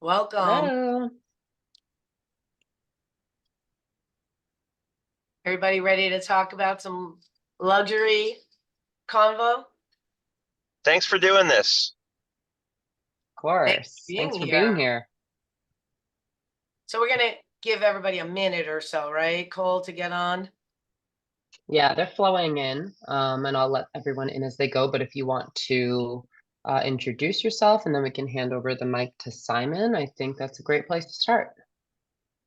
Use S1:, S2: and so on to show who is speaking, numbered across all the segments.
S1: Welcome.
S2: Hello.
S1: Everybody ready to talk about some luxury convo?
S3: Thanks for doing this.
S2: Of
S1: Thanks
S2: course.
S1: for being
S2: Thanks for being
S1: here.
S2: here.
S1: So we're going to give everybody a minute or so, right, Cole, to get on?
S2: Yeah, they're flowing in, and I'll let everyone in as they go. But if you want to introduce yourself, and then we can hand over the mic to Simon, I think that's a great place to start.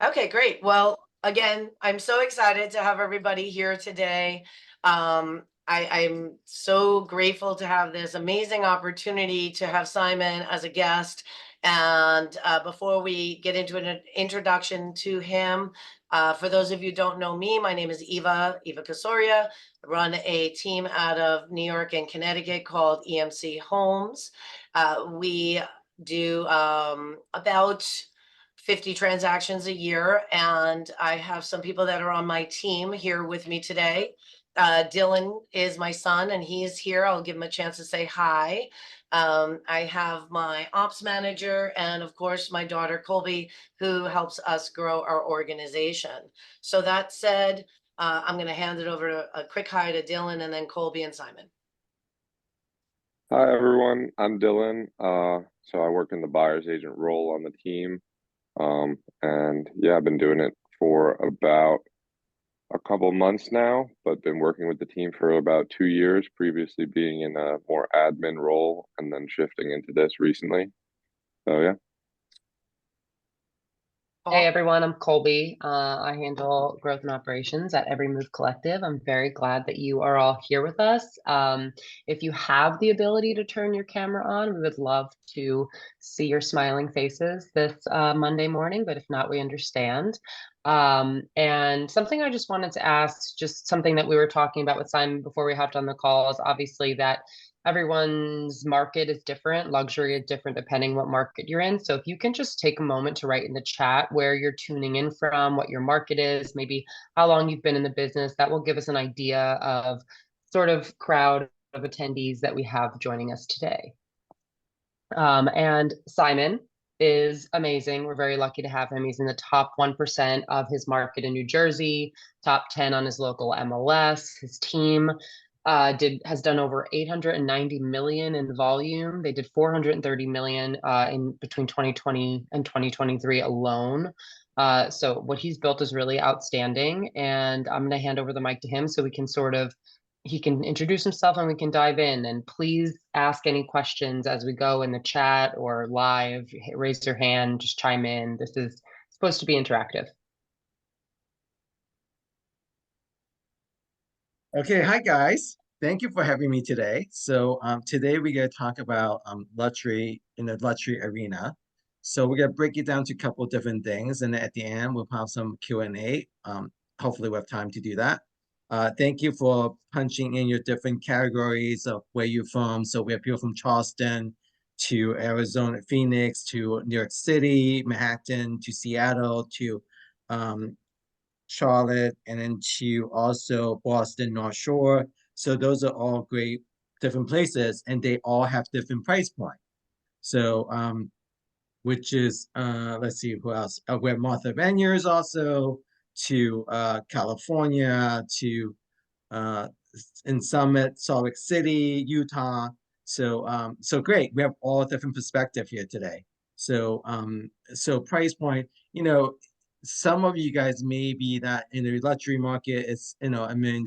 S1: Okay, great. Well, again, I'm so excited to have everybody here today. I'm so grateful to have this amazing opportunity to have Simon as a guest. And before we get into an introduction to him, for those of you who don't know me, my name is Eva Casoria. I run a team out of New York and Connecticut called EMC Homes. We do about 50 transactions a year. And I have some people that are on my team here with me today. Dylan is my son and he's here. I'll give him a chance to say hi. I have my ops manager and of course my daughter Colby, who helps us grow our organization. So that said, I'm going to hand it over to a quick hi to Dylan and then Colby and Simon.
S4: Hi everyone, I'm Dylan. So I work in the buyer's agent role on the team. And yeah, I've been doing it for about a couple months now, but been working with the team for about 2 years, previously being in a more admin role and then shifting into this recently. So yeah.
S2: Hey everyone, I'm Colby. I handle growth and operations at Every Move Collective. I'm very glad that you are all here with us. If you have the ability to turn your camera on, we would love to see your smiling faces this Monday morning, but if not, we understand. And something I just wanted to ask, just something that we were talking about with Simon before we hopped on the call, is obviously that everyone's market is different. Luxury is different depending what market you're in. So if you can just take a moment to write in the chat where you're tuning in from, what your market is, maybe how long you've been in the business, that will give us an idea of sort of crowd of attendees that we have joining us today. And Simon is amazing. We're very lucky to have him. He's in the top 1% of his market in New Jersey, top 10 on his local MLS. His team has done over 890 million in volume. They did 430 million in between 2020 and 2023 alone. So what he's built is really outstanding. And I'm going to hand over the mic to him so we can he can introduce himself and we can dive in. And please ask any questions as we go in the chat or live. Raise your hand, just chime in. This is supposed to be interactive.
S5: Okay, hi guys. Thank you for having me today. So today we're going to talk about luxury in the luxury arena. So we're going to break it down to a couple different things, and at the end we'll have some Q&A. Hopefully we have time to do that. Thank you for punching in your different categories of where you're from. So we have people from Charleston to Arizona, Phoenix to New York City, Manhattan to Seattle to Charlotte, and then to also Boston, North Shore. So those are all great different places, and they all have different price point. So which is let's see who else. We have Martha Vineyards also to California to in Summit, Salt Lake City, Utah. So so great. We have all different perspective here today. So price point, some of you guys may be that in the luxury market it's $1 million,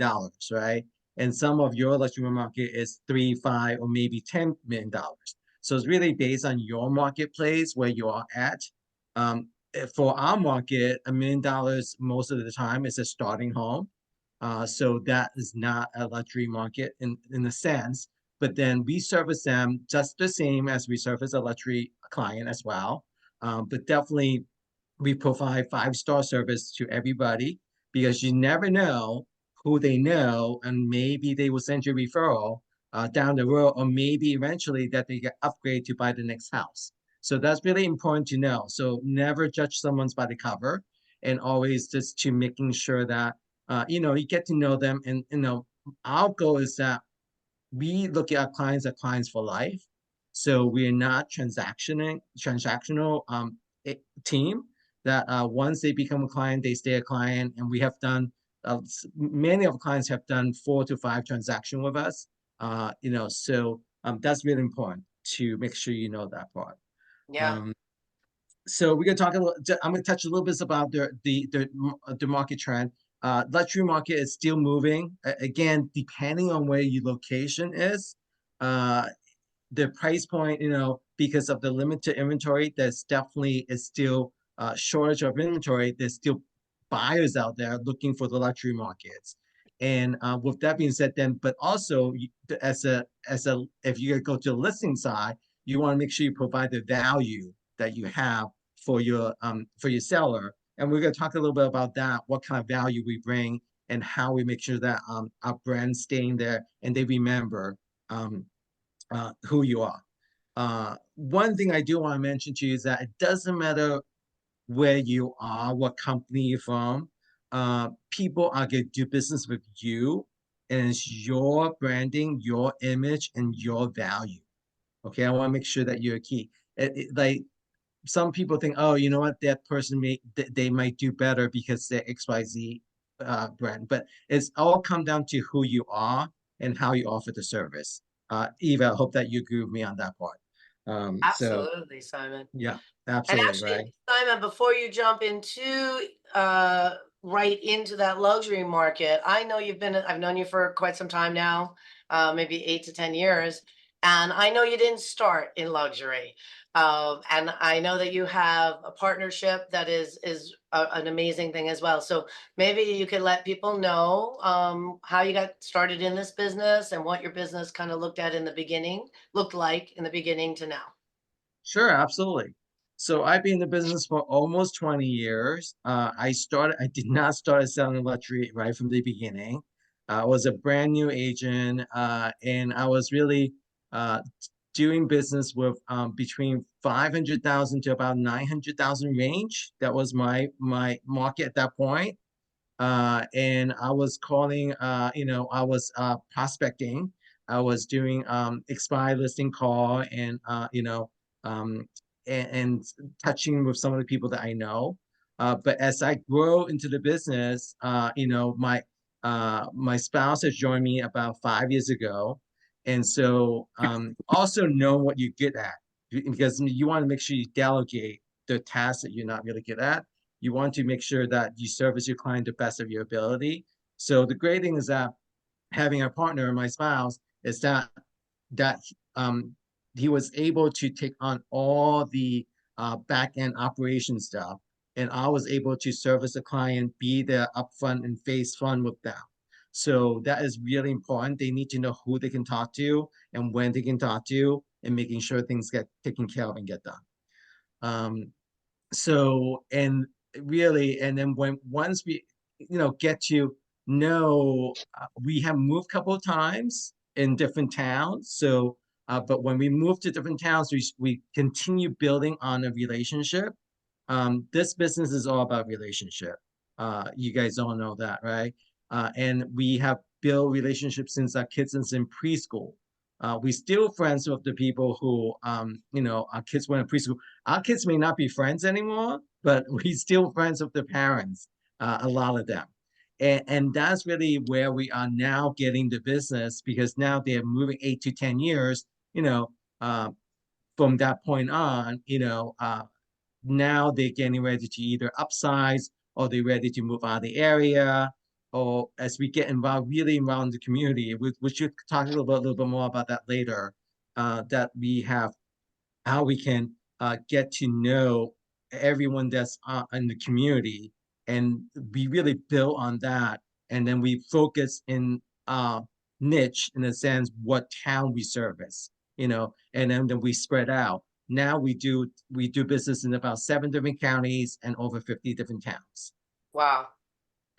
S5: right? And some of your luxury market is 3, 5, or maybe $10 million. So it's really based on your marketplace where you are at. For our market, $1 million most of the time is a starting home. So that is not a luxury market in a sense, but then we service them just the same as we service a luxury client as well. But definitely we provide 5-star service to everybody because you never know who they know, and maybe they will send you a referral down the road, or maybe eventually that they get upgraded to buy the next house. So that's really important to know. So never judge someone's by the cover, and always just to making sure that you get to know them. And our goal is that we look at our clients as clients for life. So we're not transactional team that once they become a client, they stay a client. And we have done, many of our clients have done 4 to 5 transactions with us. So that's really important to make sure you know that part.
S1: Yeah.
S5: So we're gonna talk a little. I'm gonna touch a little bit about the market trend. Luxury market is still moving. Again, depending on where your location is, the price point, because of the limited inventory, there's definitely is still shortage of inventory. There's still buyers out there looking for the luxury markets. And with that being said, then, but also if you go to the listing side, you want to make sure you provide the value that you have for your seller. And we're going to talk a little bit about that, what kind of value we bring and how we make sure that our brand staying there and they remember who you are. One thing I do want to mention to you is that it doesn't matter where you are, what company you're from, people are going to do business with you, and it's your branding, your image, and your value. Okay, I want to make sure that you're key. Like some people think, oh, you know what, that person they might do better because they're XYZ brand, but it's all come down to who you are and how you offer the service. Eva, I hope that you agree with me on that part. So
S1: Absolutely, Simon.
S5: yeah,
S1: And
S5: absolutely, right.
S1: actually, Simon, before you jump into right into that luxury market, I've known you for quite some time now, maybe 8 to 10 years, and I know you didn't start in luxury. And I know that you have a partnership that is an amazing thing as well. So maybe you could let people know how you got started in this business and what your business kind of looked like in the beginning to now.
S5: Sure, absolutely. So I've been in the business for almost 20 years. I did not start selling luxury right from the beginning. I was a brand new agent, and I was really doing business with between 500,000 to about 900,000 range. That was my market at that point. And I was calling, I was prospecting. I was doing expired listing call and, um, and touching with some of the people that I know. But as I grow into the business, my spouse has joined me about 5 years ago. And so also know what you're good at because you want to make sure you delegate the tasks that you're not really good at. You want to make sure that you service your client the best of your ability. So the great thing is that having a partner, my spouse, is that he was able to take on all the back end operation stuff, and I was able to service the client, be there upfront and face front with them. So that is really important. They need to know who they can talk to and when they can talk to, and making sure things get taken care of and get done. And really, and then once we get to know, we have moved a couple of times in different towns. So but when we move to different towns, we continue building on a relationship. This business is all about relationship. You guys all know that, right? And we have built relationships since our kids is in preschool. We still friends with the people who, our kids went to preschool. Our kids may not be friends anymore, but we still friends with the parents, a lot of them. And that's really where we are now getting the business because now they're moving 8 to 10 years, from that point on, now they're getting ready to either upsize or they're ready to move out of the area. Or as we get involved, really involved in the community, we should talk a little bit more about that later, that we have how we can get to know everyone that's in the community, and we really build on that, and then we focus in niche in a sense what town we service, and then we spread out. Now we do business in about 7 different counties and over 50 different towns.
S1: Wow,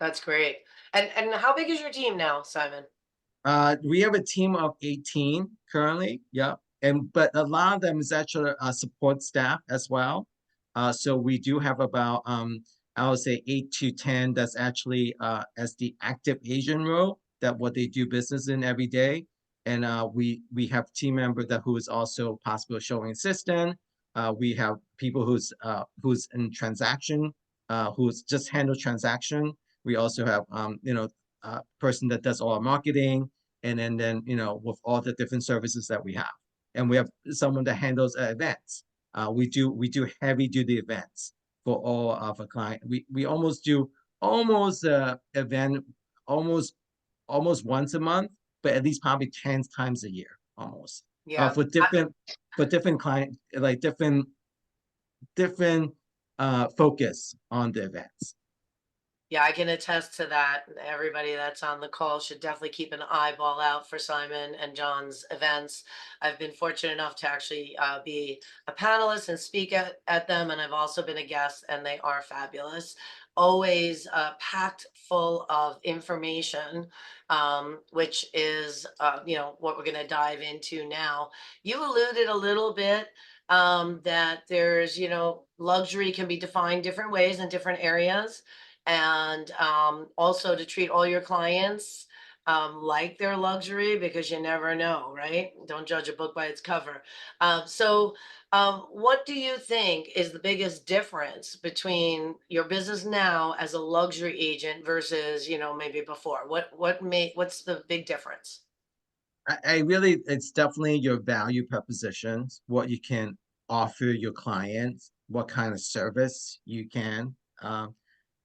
S1: that's great. And how big is your team now, Simon?
S5: We have a team of 18 currently. Yeah. But a lot of them is actually support staff as well. So we do have about I would say 8 to 10 that's actually as the active agent role, that what they do business in every day. And we have team member that who is also possible showing assistant. We have people who's in transaction, who's just handle transaction. We also have person that does all our marketing, and then with all the different services that we have, and we have someone that handles events. We do heavy duty events for all of our client. We almost do event almost once a month, but at least probably 10 times a year almost.
S1: Yeah.
S5: For different client, like different focus on the events.
S1: Yeah, I can attest to that. Everybody that's on the call should definitely keep an eyeball out for Simon and John's events. I've been fortunate enough to actually be a panelist and speak at them, and I've also been a guest, and they are fabulous. Always packed full of information, which is what we're going to dive into now. You alluded a little bit that there's luxury can be defined different ways in different areas, and also to treat all your clients like their luxury, because you never know, right? Don't judge a book by its cover. So what do you think is the biggest difference between your business now as a luxury agent versus maybe before? What's the big difference?
S5: I really, it's definitely your value propositions, what you can offer your clients, what kind of service you can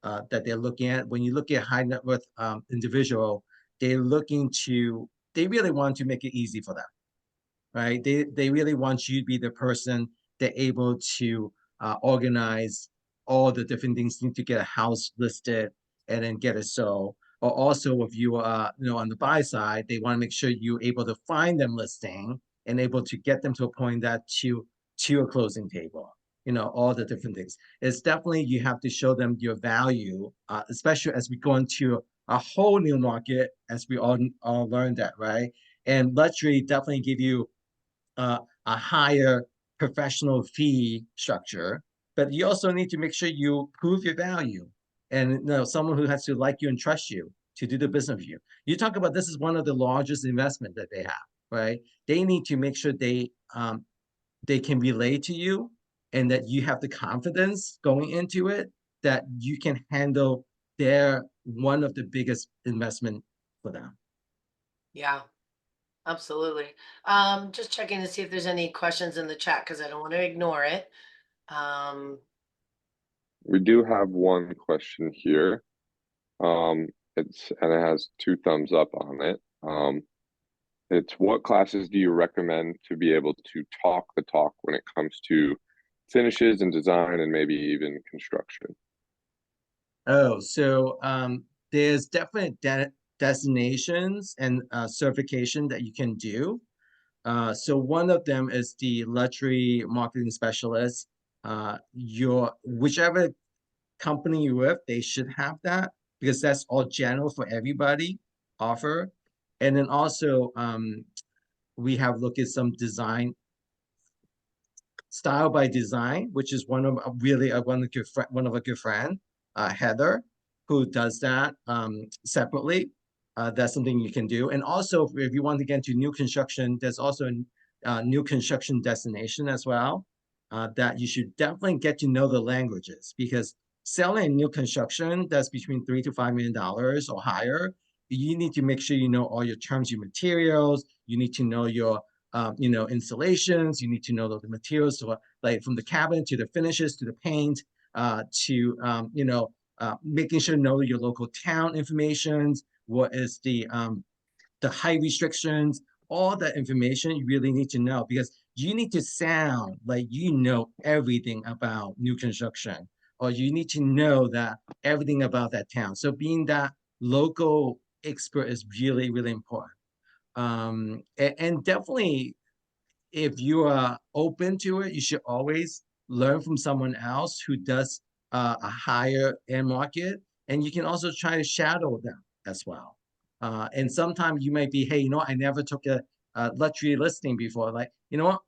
S5: that they're looking at. When you look at high net worth individual, they really want to make it easy for them, right? They really want you to be the person that able to organize all the different things. You need to get a house listed and then get it sold. Or also, if you on the buy side, they want to make sure you're able to find them listing and able to get them to a point that to a closing table. All the different things. It's definitely you have to show them your value, especially as we go into a whole new market, as we all learned that, right? And luxury definitely give you a higher professional fee structure, but you also need to make sure you prove your value, and someone who has to like you and trust you to do the business with you. You talk about this is one of the largest investment that they have, right? They need to make sure they can relate to you, and that you have the confidence going into it that you can handle their one of the biggest investment for them.
S1: Yeah, absolutely. Just checking to see if there's any questions in the chat, because I don't want to ignore it.
S4: We do have one question here. It has 2 thumbs up on it. It's what classes do you recommend to be able to talk the talk when it comes to finishes and design and maybe even construction?
S5: Oh, so there's definite designations and certification that you can do. So one of them is the luxury marketing specialist. Whichever company you're with, they should have that, because that's all general for everybody offer. And then also we have looked at some design style by design, which is one of a good friend, Heather, who does that separately. That's something you can do. And also, if you want to get into new construction, there's also a new construction destination as well. That you should definitely get to know the languages, because selling new construction that's between $3 to $5 million or higher, you need to make sure you know all your terms, your materials. You need to know your installations. You need to know the materials, so like from the cabinet to the finishes to the paint, to making sure you know your local town information. What is the height restrictions? All that information you really need to know, because you need to sound like you know everything about new construction, or you need to know that everything about that town. So being that local expert is really, really important. And definitely, if you are open to it, you should always learn from someone else who does a higher end market, and you can also try to shadow them as well. And sometimes you might be, hey, I never took a luxury listing before. Like,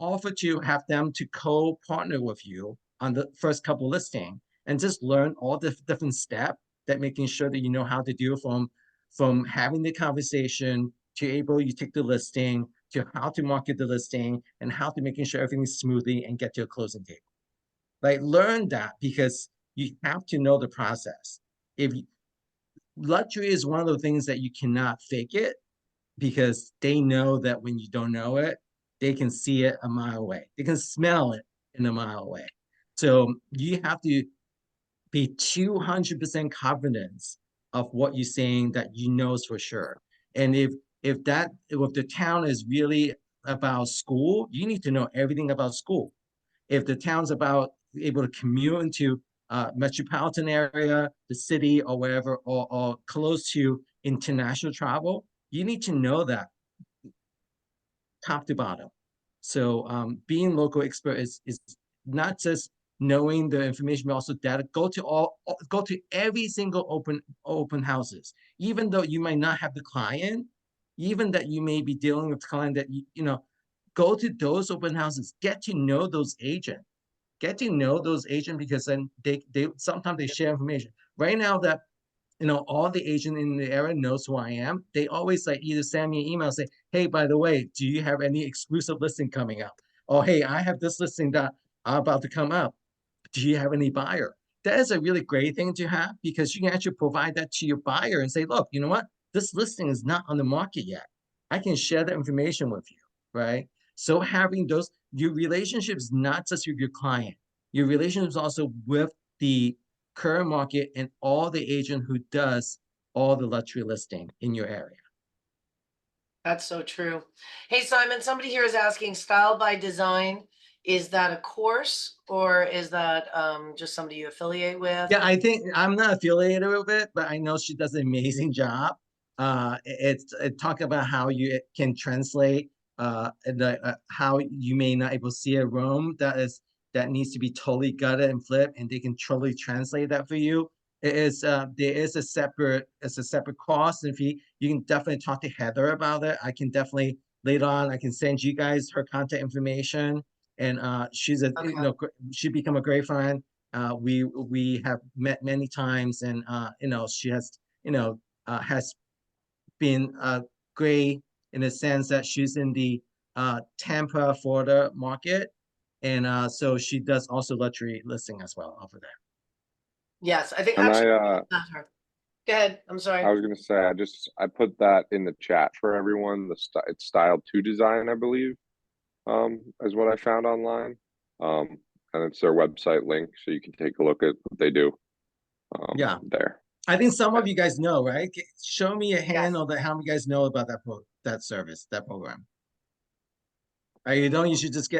S5: offer to have them to co-partner with you on the first couple listing, and just learn all the different steps that making sure that you know how to do from having the conversation you take the listing, to how to market the listing, and how to making sure everything is smoothly and get to a closing table. Like, learn that, because you have to know the process. Luxury is one of the things that you cannot fake it, because they know that when you don't know it, they can see it a mile away. They can smell it in a mile away. So you have to be 200% confident of what you're saying, that you know for sure. And if the town is really about school, you need to know everything about school. If the town's about able to commute into metropolitan area, the city, or wherever, or close to international travel, you need to know that top to bottom. So being local expert is not just knowing the information, but also data. Go to every single open houses, even though you might not have the client, even that you may be dealing with the client that go to those open houses, get to know those agents. Get to know those agents, because then they sometimes they share information. Right now that all the agent in the area knows who I am, they always like either send me an email, say, hey, by the way, do you have any exclusive listing coming up? Or, hey, I have this listing that about to come up. Do you have any buyer? That is a really great thing to have, because you can actually provide that to your buyer and say, look, you know what? This listing is not on the market yet. I can share that information with you, right? So having your relationship is not just with your client. Your relationship is also with the current market and all the agent who does all the luxury listing in your area.
S1: That's so true. Hey, Simon, somebody here is asking, Style by Design, is that a course, or is that just somebody you affiliate with?
S5: Yeah, I think I'm not affiliated with it, but I know she does an amazing job. It talk about how you can translate how you may not able to see a room that needs to be totally gutted and flipped, and they can totally translate that for you. There is a separate cost and fee. You can definitely talk to Heather about it. I can definitely later on I can send you guys her contact information, and she's she become a great friend. We have met many times, and she has been great in the sense that she's in the Tampa, Florida market, and so she does also luxury listing as well over there.
S1: Yes, I think
S4: And
S1: actually, not her. Go ahead. I'm sorry.
S4: I was gonna say, I put that in the chat for everyone. It's styled to design, I believe, is what I found online. And it's their website link, so you can take a look at what they do.
S5: Yeah,
S4: there.
S5: I think some of you guys know, right? Show me a hand
S1: Yes.
S5: on how many guys know about that service, that program. You don't. You should just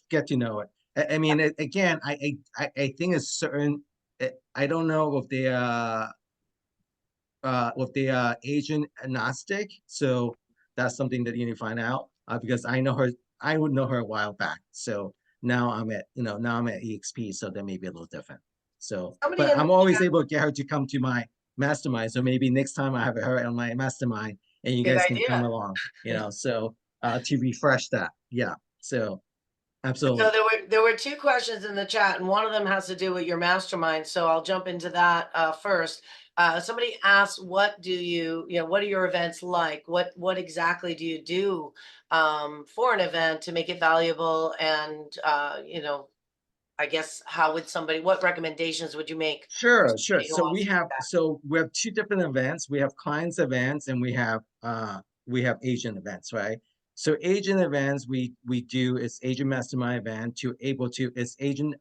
S5: get to know it. I mean, again, I think it's certain. I don't know if they agent agnostic, so that's something that you need to find out. Because I know her. I would know her a while back. So now I'm at EXP, so that may be a little different. So,
S1: Somebody
S5: but
S1: in
S5: I'm
S1: the
S5: always
S1: chat-
S5: able to get her to come to my mastermind. So maybe next time I have her on my mastermind, and you
S1: Good
S5: guys can come
S1: idea.
S5: along. So to refresh that, yeah. So absolutely.
S1: So there were two questions in the chat, and one of them has to do with your mastermind. So I'll jump into that first. Somebody asked, what are your events like? What exactly do you do for an event to make it valuable? And I guess what recommendations would you make?
S5: Sure.
S1: somebody who
S5: So
S1: wants to do that?
S5: we have two different events. We have clients events, and we have agent events, right? So agent events we do is agent mastermind event it's agent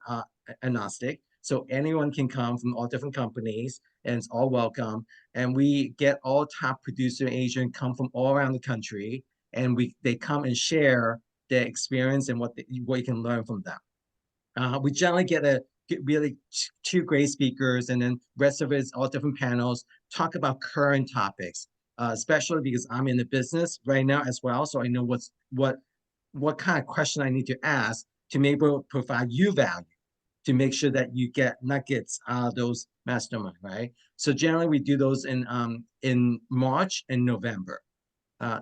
S5: agnostic. So anyone can come from all different companies, and it's all welcome. And we get all top producer agent come from all around the country, and they come and share their experience and what you can learn from them. We generally get really two great speakers, and then rest of it is all different panels, talk about current topics, especially because I'm in the business right now as well. So I know what kind of question I need to ask to maybe provide you value, to make sure that you get nuggets out of those mastermind, right? So generally we do those in March and November.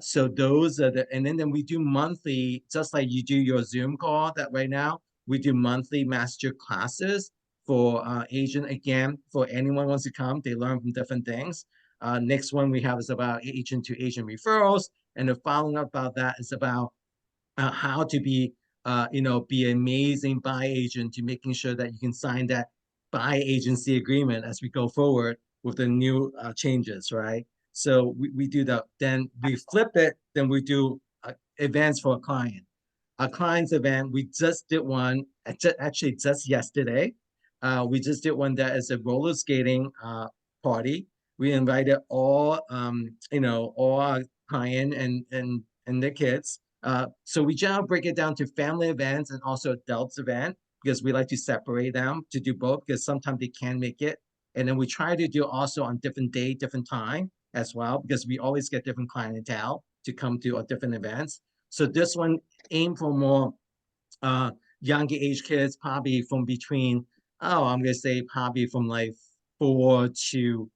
S5: So those are and then we do monthly, just like you do your Zoom call that right now, we do monthly master classes for agent. Again, for anyone who wants to come, they learn from different things. Next one we have is about agent to agent referrals. And the following up about that is about how to be, be an amazing buy agent to making sure that you can sign that buy agency agreement as we go forward with the new changes, right? So we do that. Then we flip it. Then we do events for a client. A client's event, we just did one, actually just yesterday. We just did one that is a roller skating party. We invited all, all our client and their kids. So we generally break it down to family events and also adults event because we like to separate them to do both because sometimes they can't make it. And then we try to do also on different day, different time as well because we always get different clientele to come to our different events. So this one aim for more younger age kids, probably from between, I'm gonna say probably from like 4 to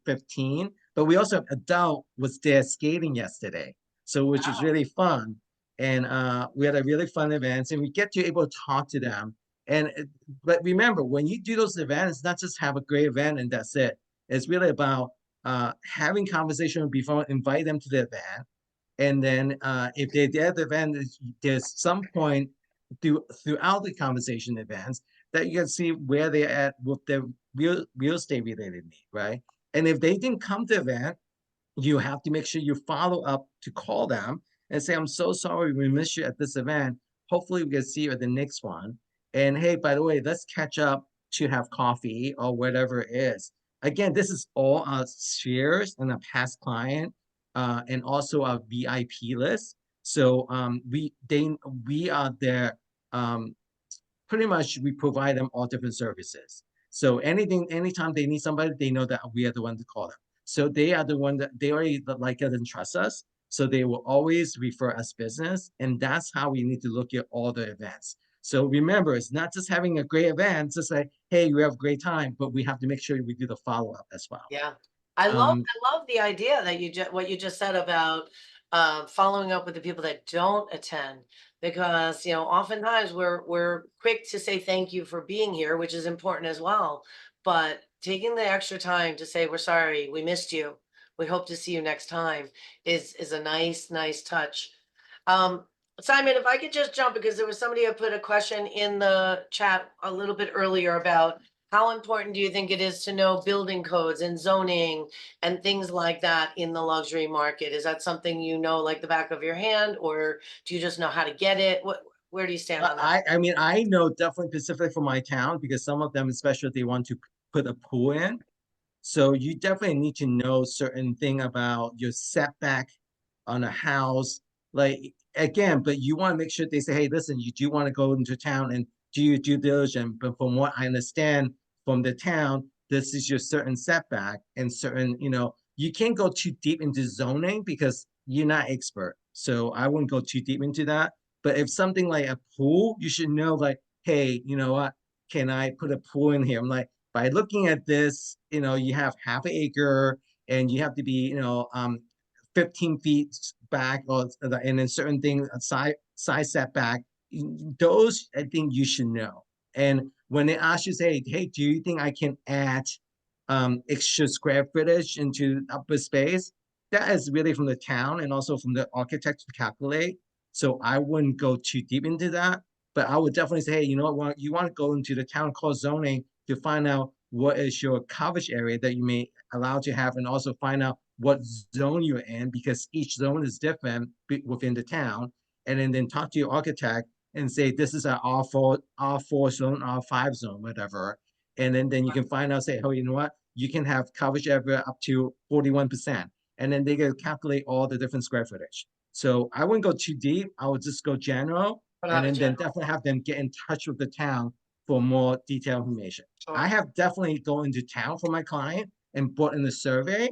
S5: 15. But we also have adult was there skating yesterday, so which was really fun. And we had a really fun event, and we get to able to talk to them. And but remember, when you do those events, it's not just have a great event and that's it. It's really about having conversation before, invite them to the event, and then if they're at the event, there's some point throughout the conversation events that you can see where they're at with their real estate related need, right? And if they didn't come to the event, you have to make sure you follow up to call them and say, I'm so sorry we missed you at this event. Hopefully we can see you at the next one. And hey, by the way, let's catch up to have coffee or whatever it is. Again, this is all our spheres and a past client and also our VIP list. So we are there. Pretty much we provide them all different services. So anytime they need somebody, they know that we are the one to call them. So they are the one that they already like us and trust us. So they will always refer us business. And that's how we need to look at all the events. So remember, it's not just having a great event, it's just like, hey, we have a great time, but we have to make sure we do the follow-up as well.
S1: Yeah. I love the idea that what you just said about following up with the people that don't attend, because oftentimes we're quick to say thank you for being here, which is important as well, but taking the extra time to say we're sorry, we missed you, we hope to see you next time is a nice touch. Simon, if I could just jump, because there was somebody who put a question in the chat a little bit earlier about how important do you think it is to know building codes and zoning and things like that in the luxury market? Is that something you know like the back of your hand, or do you just know how to get it? Where do you stand on that?
S5: I mean, I know definitely specifically for my town because some of them, especially if they want to put a pool in. So you definitely need to know certain thing about your setback on a house. Like again, but you want to make sure they say, hey, listen, you do want to go into town and do your due diligence. But from what I understand from the town, this is your certain setback and certain, you can't go too deep into zoning because you're not expert. So I wouldn't go too deep into that. But if something like a pool, you should know like, hey, you know what? Can I put a pool in here? I'm like, by looking at this, you have half an acre and you have to be, 15 feet back or and then certain things, size setback, those I think you should know. And when they ask you, say, hey, do you think I can add extra square footage into upper space? That is really from the town and also from the architect to calculate. So I wouldn't go too deep into that, but I would definitely say, hey, you know what, you want to go into the town called zoning to find out what is your coverage area that you may allow to have, and also find out what zone you're in because each zone is different within the town. And then talk to your architect and say, this is an R4 zone, R5 zone, whatever. And then you can find out, say, oh, you know what, you can have coverage area up to 41%. And then they can calculate all the different square footage. So I wouldn't go too deep. I would just go general, and then definitely have them get in touch with the town for more detailed information.
S1: Sure.
S5: I have definitely gone into town for my client and brought in the survey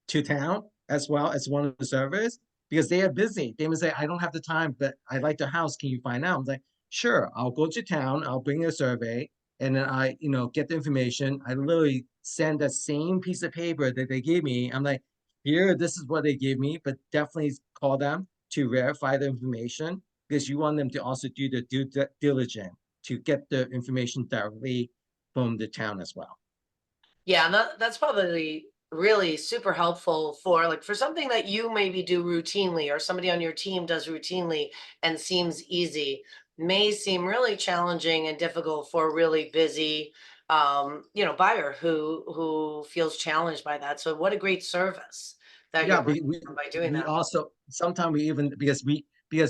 S5: to town as well as one of the surveys because they are busy. They may say, I don't have the time, but I like the house. Can you find out? I'm like, sure, I'll go to town. I'll bring a survey. And then I, get the information. I literally send that same piece of paper that they gave me. I'm like, here, this is what they gave me, but definitely call them to verify the information because you want them to also do the due diligence to get the information directly from the town as well.
S1: Yeah, and that's probably really super helpful for like for something that you maybe do routinely or somebody on your team does routinely and seems easy may seem really challenging and difficult for a really busy buyer who feels challenged by that. So what a great service that
S5: Yeah,
S1: you're bringing them by doing
S5: we
S1: that.
S5: also sometimes we even because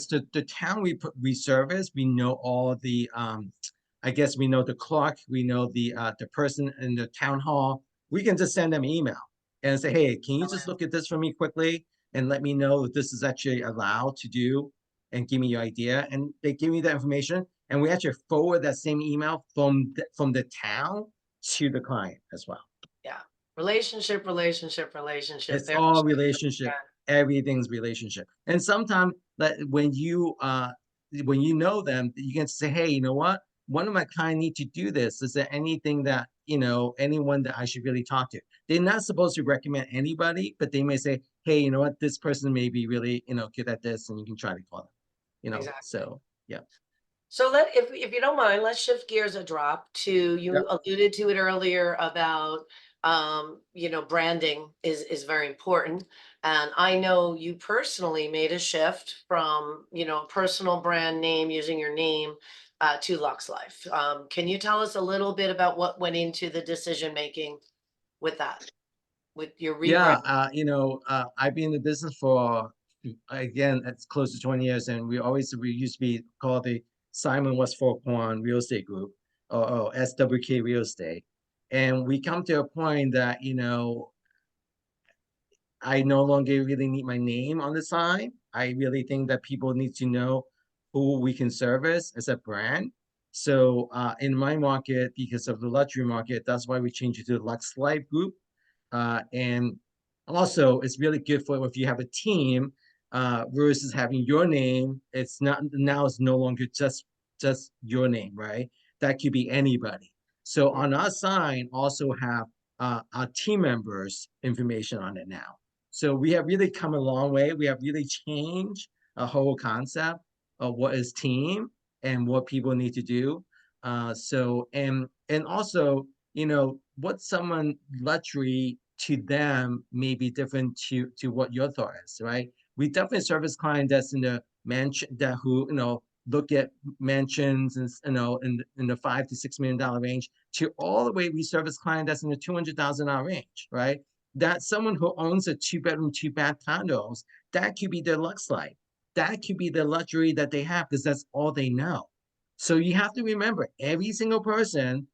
S5: the town we service, we know all the I guess we know the clerk, we know the person in the town hall. We can just send them an email and say, hey, can you just look at this for me quickly and let me know if this is actually allowed to do and give me your idea. And they give me that information, and we actually forward that same email from the town to the client as well.
S1: Yeah. Relationship.
S5: It's
S1: There
S5: all
S1: she is
S5: relationship.
S1: again.
S5: Everything's relationship. And sometimes that when you know them, you can say, hey, you know what? One of my clients need to do this. Is there anything that, anyone that I should really talk to? They're not supposed to recommend anybody, but they may say, hey, you know what? This person may be really, good at this, and you can try to call them,
S1: Exactly.
S5: so yeah.
S1: So if you don't mind, let's shift gears a drop to
S5: Yeah.
S1: you alluded to it earlier about branding is very important. And I know you personally made a shift from, personal brand name using your name to Lux Life. Can you tell us a little bit about what went into the decision making with that, with your
S5: Yeah,
S1: rebrand?
S5: I've been in the business for, again, it's close to 20 years, and we used to be called the Simon Westfall-Kwong Real Estate Group, or SWK Real Estate. And we come to a point that, I no longer really need my name on the sign. I really think that people need to know who we can service as a brand. So in my market, because of the luxury market, that's why we changed it to the Lux Life Group. And also, it's really good for if you have a team versus having your name. It's not now. It's no longer just your name, right? That could be anybody. So on our sign, also have our team members' information on it now. So we have really come a long way. We have really changed a whole concept of what is team and what people need to do. And also, what someone luxury to them may be different to what your thought is, right? We definitely service client that's in the mansion that who look at mansions and in the $5 to $6 million range, to all the way we service client that's in the $200,000 range, right? That someone who owns a 2-bedroom, 2-bath condos, that could be their Lux Life. That could be the luxury that they have because that's all they know. So you have to remember, every single person,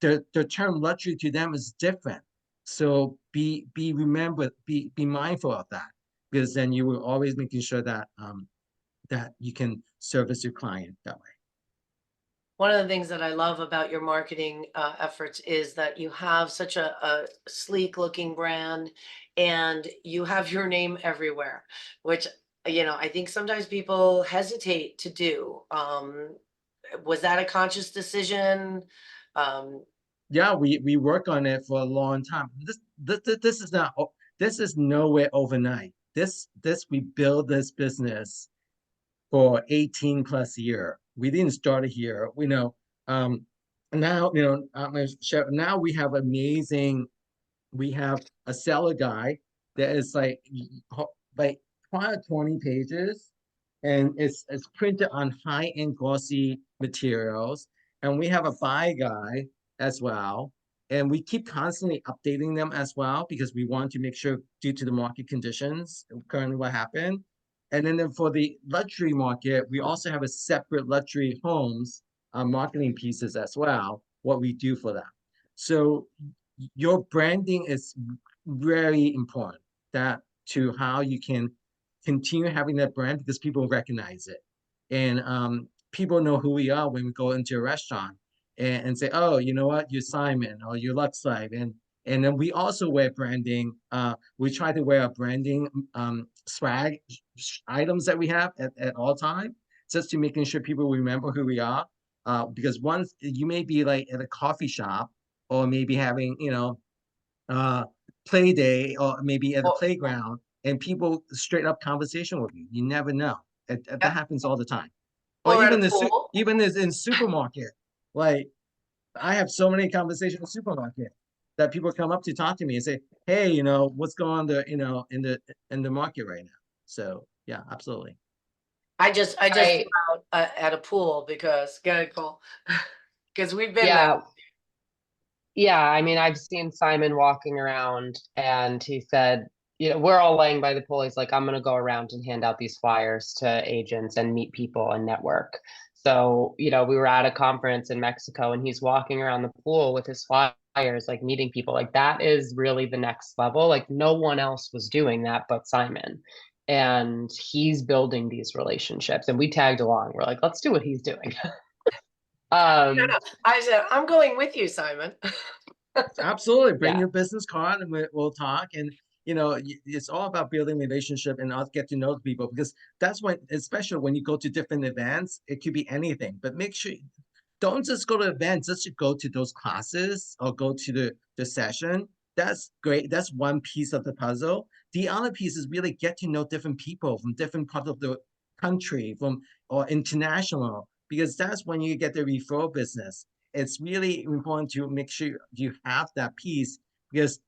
S5: the term luxury to them is different. So be mindful of that, because then you will always making sure that that you can service your client that way.
S1: One of the things that I love about your marketing efforts is that you have such a sleek looking brand and you have your name everywhere, which, I think sometimes people hesitate to do. Was that a conscious decision? Um,
S5: Yeah, we work on it for a long time. This is not, this is nowhere overnight. This we build this business for 18 plus year. We didn't start it here. We know now, now we have amazing, we have a seller guide that is like 20 pages, and it's printed on high-end glossy materials. And we have a buy guide as well. And we keep constantly updating them as well, because we want to make sure, due to the market conditions, currently what happened. And then for the luxury market, we also have a separate luxury homes marketing pieces as well, what we do for them. So your branding is very important, that to how you can continue having that brand, because people recognize it. And people know who we are when we go into a restaurant and say, oh, you know what, you're Simon or you're Lux Life. And then we also wear branding. We try to wear our branding swag items that we have at all time, just to making sure people remember who we are. Because once you may be like at a coffee shop, or maybe having, uh, play day, or maybe at a
S1: or,
S5: playground, and people straight up conversation with you. You never know. That
S1: yeah,
S5: happens all the time. Or
S1: or at a
S5: even
S1: pool.
S5: even as in supermarket. Like I have so many conversations in supermarket. that people come up to talk to me and say, hey, you know, what's going on the, you know, in the market right now. So yeah, absolutely.
S1: I just
S2: I
S1: threw out at a pool because, go ahead, Cole. Because we've been there.
S2: yeah. Yeah, I mean, I've seen Simon walking around and he said, you know, we're all laying by the pool. He's like, I'm going to go around and hand out these flyers to agents and meet people and network. So, you know, we were at a conference in Mexico and he's walking around the pool with his flyers, like meeting people. Like that is really the next level. Like no one else was doing that but Simon. And he's building these relationships and we tagged along. We're like, let's do what he's doing.
S1: No, I said, I'm going with you, Simon.
S5: Absolutely. Bring
S2: Yeah.
S5: your business card and we'll talk. And, you know, it's all about building relationship and I'll get to know people because that's when, especially when you go to different events, it could be anything, but make sure don't just go to events, just go to those classes or go to the session. That's great. That's one piece of the puzzle. The other piece is really get to know different people from different parts of the country, from or international, because that's when you get the referral business. It's really important to make sure you have that piece because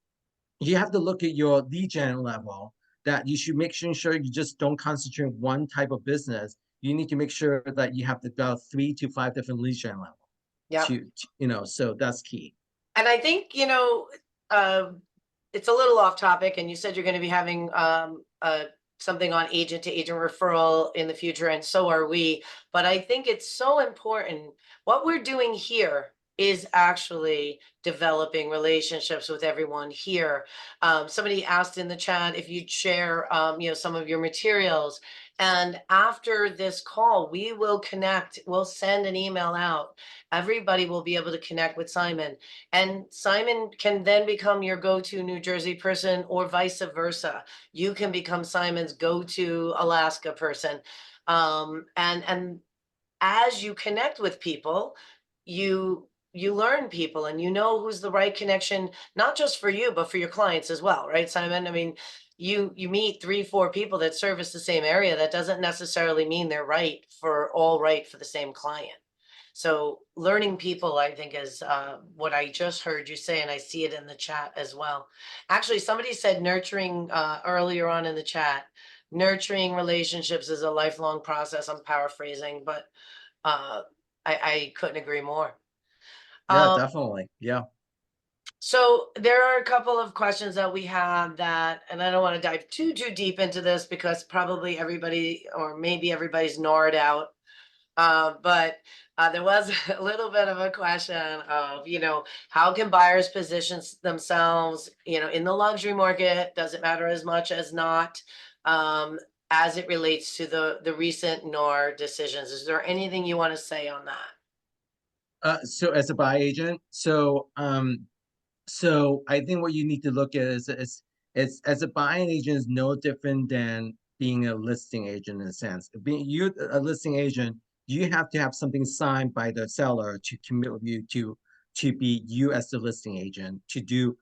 S5: you have to look at your lead gen level that you should make sure you just don't concentrate on one type of business. You need to make sure that you have about 3 to 5 different lead gen level.
S1: Yeah.
S5: You know, so that's key.
S1: And I think, you know, it's a little off topic and you said you're going to be having something on agent to agent referral in the future, and so are we. But I think it's so important. What we're doing here is actually developing relationships with everyone here. Somebody asked in the chat if you'd share, you know, some of your materials. And after this call, we will connect. We'll send an email out. Everybody will be able to connect with Simon. And Simon can then become your go-to New Jersey person or vice versa. You can become Simon's go-to Alaska person. And as you connect with people, you learn people and you know who's the right connection, not just for you, but for your clients as well, right, Simon? I mean, you meet 3-4 people that service the same area. That doesn't necessarily mean they're right for the same client. So learning people, I think, is what I just heard you say, and I see it in the chat as well. Actually, somebody said nurturing earlier on in the chat. Nurturing relationships is a lifelong process. I'm paraphrasing, but I couldn't agree more.
S5: Yeah, definitely. Yeah.
S1: So there are a couple of questions that we have that, and I don't want to dive too deep into this because probably everybody, or maybe everybody's gnawed out. But there was a little bit of a question of, you know, how can buyers position themselves, you know, in the luxury market? Does it matter as much as not, as it relates to the recent NAR decisions? Is there anything you want to say on that?
S5: So as a buy agent, so I think what you need to look at is as a buying agent is no different than being a listing agent in a sense. Being you a listing agent, you have to have something signed by the seller to commit with you to be you as the listing agent to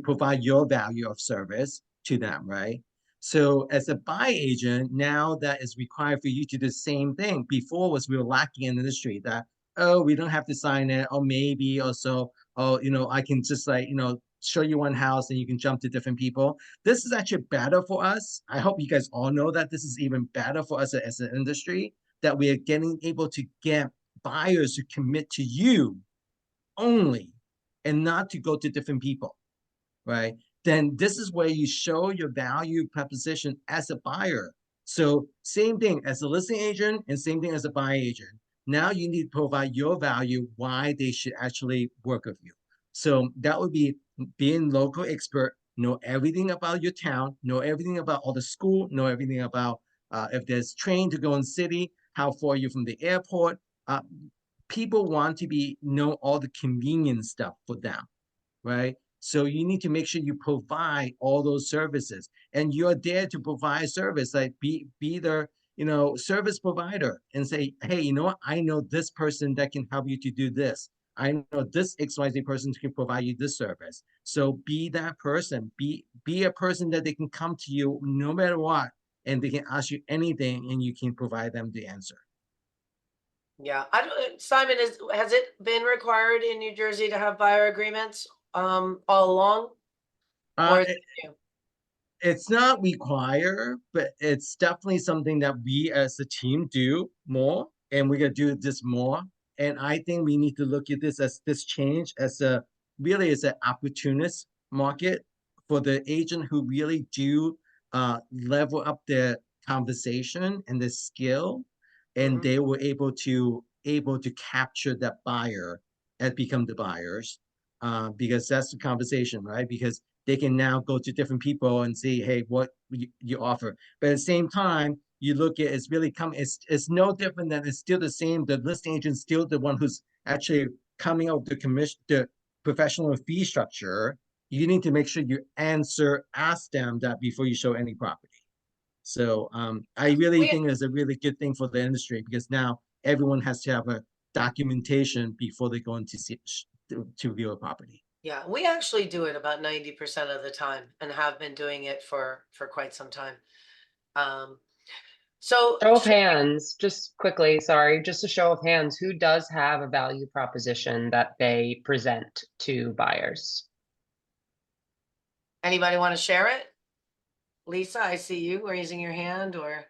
S5: provide your value of service to them, right? So as a buy agent, now that is required for you to do the same thing. Before was we were lacking in the industry that, oh, we don't have to sign it, or maybe also, oh, you know, I can just like, you know, show you one house and you can jump to different people. This is actually better for us. I hope you guys all know that this is even better for us as an industry, that we are getting able to get buyers to commit to you only and not to go to different people, right? Then this is where you show your value proposition as a buyer. So same thing as a listing agent and same thing as a buy agent. Now you need to provide your value, why they should actually work with you. So that would be being local expert, know everything about your town, know everything about all the school, know everything about if there's train to go in city, how far are you from the airport. People want to know all the convenience stuff for them, right? So you need to make sure you provide all those services, and you're there to provide service, like be the, you know, service provider and say, hey, you know what? I know this person that can help you to do this. I know this XYZ person can provide you this service. So be that person, be a person that they can come to you no matter what, and they can ask you anything and you can provide them the answer.
S1: Yeah, I don't, Simon, has it been required in New Jersey to have buyer agreements all along? Or is it new?
S5: It's not required, but it's definitely something that we as a team do more, and we're gonna do this more. And I think we need to look at this change as a really as an opportunist market for the agent who really do level up their conversation and the skill, and
S1: Mhm.
S5: they were able to capture that buyer and become the buyers, because that's the conversation, right? Because they can now go to different people and see, hey, what you offer. But at the same time, you look at it's really it's no different than it's still the same. The listing agent's still the one who's actually coming up with the professional fee structure. You need to make sure you ask them that before you show any property. So I really
S1: We-
S5: think it's a really good thing for the industry because now everyone has to have a documentation before they go into to view a property.
S1: Yeah, we actually do it about 90% of the time and have been doing it for quite some time. So
S2: Show of hands, just quickly, sorry, just a show of hands, who does have a value proposition that they present to buyers?
S1: anybody want to share it? Lisa, I see you raising your hand, or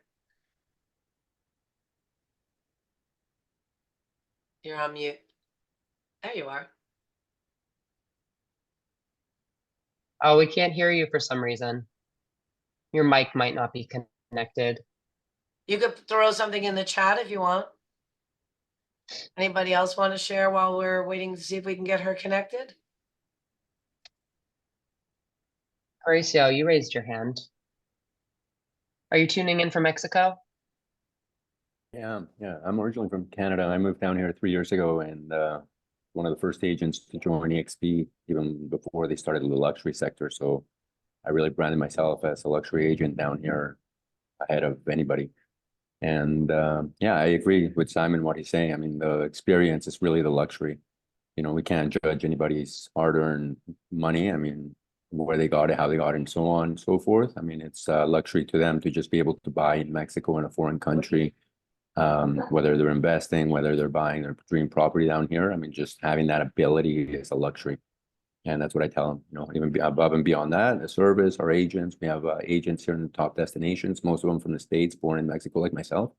S1: you're on mute. There you are.
S2: Oh, we can't hear you for some reason. Your mic might not be connected.
S1: You could throw something in the chat if you want. Anybody else want to share while we're waiting to see if we can get her connected?
S2: Horacio, you raised your hand. Are you tuning in from Mexico?
S6: Yeah, I'm originally from Canada. I moved down here 3 years ago, and one of the first agents to join EXP even before they started the luxury sector. So I really branded myself as a luxury agent down here ahead of anybody. And yeah, I agree with Simon what he's saying. I mean, the experience is really the luxury. You know, we can't judge anybody's hard-earned money. I mean, where they got it, how they got it, and so on and so forth. I mean, it's a luxury to them to just be able to buy in Mexico, in a foreign country, whether they're investing, whether they're buying their dream property down here. I mean, just having that ability is a luxury. And that's what I tell them, you know, even above and beyond that, the service, our agents, we have agents here in the top destinations, most of them from the States, born in Mexico, like myself.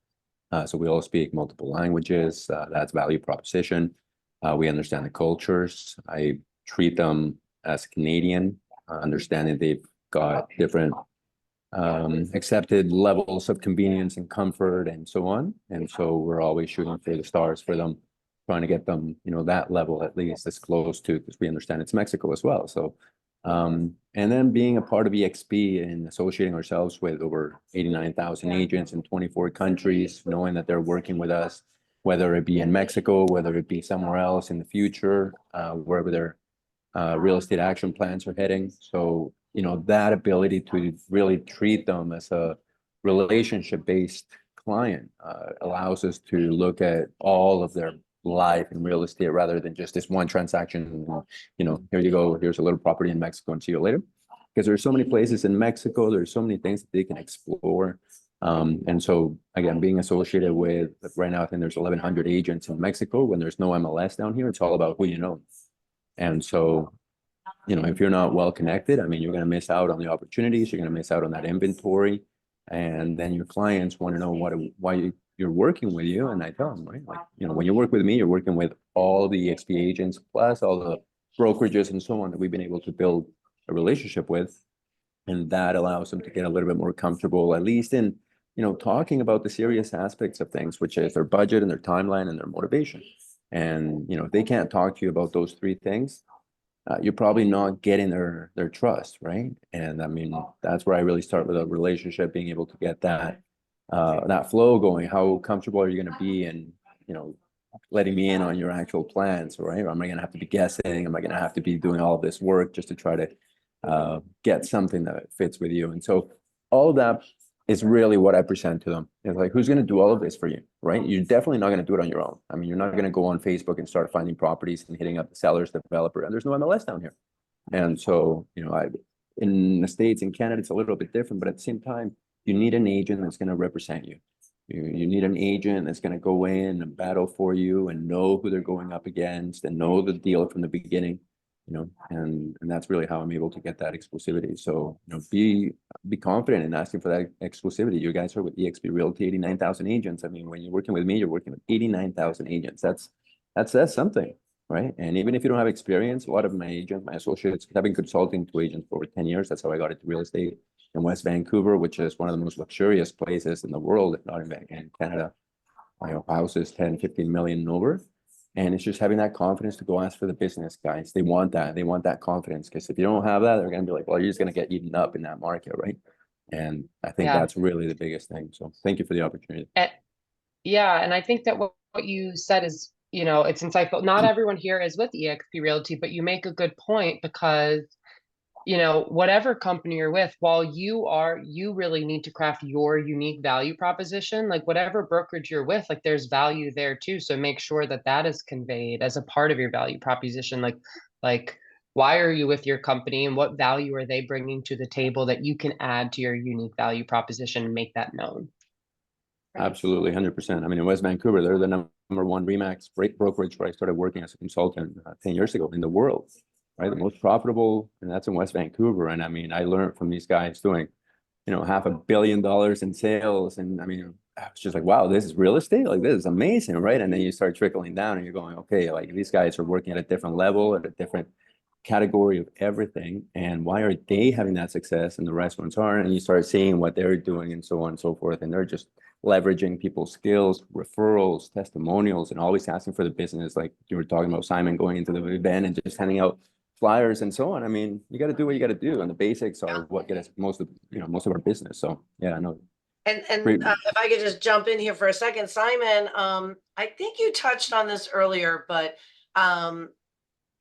S6: So we all speak multiple languages. That's value proposition. We understand the cultures. I treat them as Canadian, understanding they've got different accepted levels of convenience and comfort and so on. And so we're always shooting for the stars for them, trying to get them, you know, that level at least as close to, because we understand it's Mexico as well. So, and then being a part of EXP and associating ourselves with over 89,000 agents in 24 countries, knowing that they're working with us, whether it be in Mexico, whether it be somewhere else in the future, wherever their real estate action plans are heading. So, you know, that ability to really treat them as a relationship-based client allows us to look at all of their life in real estate rather than just this one transaction. You know, here you go, here's a little property in Mexico and see you later. Because there's so many places in Mexico, there's so many things that they can explore. And so again, being associated with, right now, I think there's 1,100 agents in Mexico. When there's no MLS down here, it's all about who you know. And so, you know, if you're not well connected, I mean, you're going to miss out on the opportunities. You're going to miss out on that inventory. And then your clients want to know why you're working with you. And I tell them, right, like, you know, when you work with me, you're working with all the EXP agents, plus all the brokerages and so on that we've been able to build a relationship with. And that allows them to get a little bit more comfortable, at least in, you know, talking about the serious aspects of things, which is their budget and their timeline and their motivation. And, you know, if they can't talk to you about those three things, you're probably not getting their trust, right? And I mean, that's where I really start with a relationship, being able to get that that flow going. How comfortable are you going to be in, you know, letting me in on your actual plans, right? Or am I going to have to be guessing? Am I going to have to be doing all of this work just to try to get something that fits with you? And so all of that is really what I present to them. It's like, who's going to do all of this for you, right? You're definitely not going to do it on your own. I mean, you're not going to go on Facebook and start finding properties and hitting up the sellers, developer, and there's no MLS down here. And so, you know, in the States and Canada, it's a little bit different, but at the same time, you need an agent that's going to represent you. You need an agent that's going to go in and battle for you and know who they're going up against and know the deal from the beginning. and that's really how I'm able to get that exclusivity. So, be confident in asking for that exclusivity. You guys are with eXp Realty, 89,000 agents. I mean, when you're working with me, you're working with 89,000 agents. That's something, right? And even if you don't have experience, a lot of my agents, my associates, have been consulting to agents for over 10 years. That's how I got into real estate in West Vancouver, which is one of the most luxurious places in the world, if not in Canada. Houses 10, 15 million and over. And it's just having that confidence to go ask for the business, guys. They want that. They want that confidence, because if you don't have that, they're going to be like, well, you're just going to get eaten up in that market, right? And I think
S2: Yeah.
S6: that's really the biggest thing. So thank you for the opportunity.
S2: Yeah, and I think that what you said is, it's insightful. Not everyone here is with eXp Realty, but you make a good point, because whatever company you're with, while you really need to craft your unique value proposition, like whatever brokerage you're with, like there's value there too. So make sure that that is conveyed as a part of your value proposition. Like why are you with your company, and what value are they bringing to the table that you can add to your unique value proposition and make that known.
S6: Absolutely, 100%. I mean, in West Vancouver, they're the number one RE/MAX brokerage where I started working as a consultant 10 years ago in the world, right? The most profitable, and that's in West Vancouver. And I mean, I learned from these guys doing, $500 million in sales. And I mean, I was just like, wow, this is real estate? Like, this is amazing, right? And then you start trickling down and you're going, okay, like these guys are working at a different level, at a different category of everything. And why are they having that success and the restaurants aren't? And you start seeing what they're doing and so on and so forth. And they're just leveraging people's skills, referrals, testimonials, and always asking for the business. Like you were talking about Simon going into the event and just handing out flyers and so on. I mean, you got to do what you got to do, and the basics are what get us most of our business. So yeah, I know.
S1: And
S6: Great.
S1: if I could just jump in here for a second, Simon, I think you touched on this earlier, but